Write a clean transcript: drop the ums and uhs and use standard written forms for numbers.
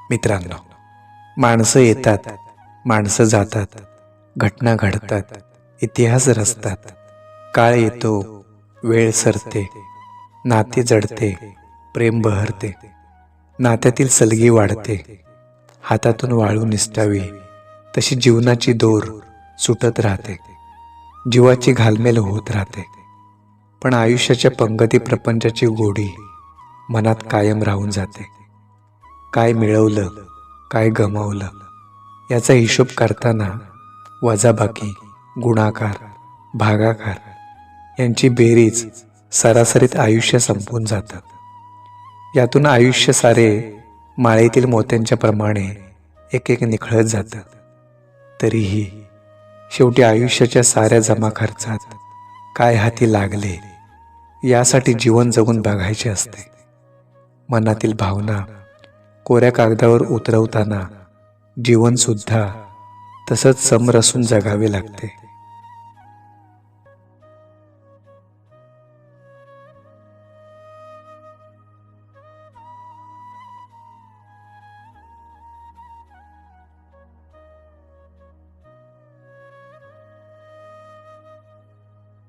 मित्रांनो, माणसं येतात, माणसं जातात, घटना घडतात, इतिहास रचतात. काळ येतो, वेळ सरते, नाते जडते, प्रेम बहरते, नात्यातील सलगी वाढते. हातातून वाळू निसटावी तशी जीवनाची दोर सुटत राहते, जीवाची घालमेल होत राहते. पण आयुष्याच्या पंगती प्रपंचाची गोडी मनात कायम राहून जाते. काय मिळवलं, काय गमावलं याचा हिशोब करताना वजाबाकी, गुणाकार, भागाकार यांची बेरीज सरासरीत आयुष्य संपून जातं. यातून आयुष्य सारे माळेतील मोत्यांच्या प्रमाणे एक एक निखळत जातं. तरीही शेवटी आयुष्याच्या साऱ्या जमा खर्चात काय हाती लागले यासाठी जीवन जगून बघायचे असते. मनातील भावना कोऱ्या कागदावर उतरवताना जीवनसुद्धा तसंच समरसून जगावे लागते.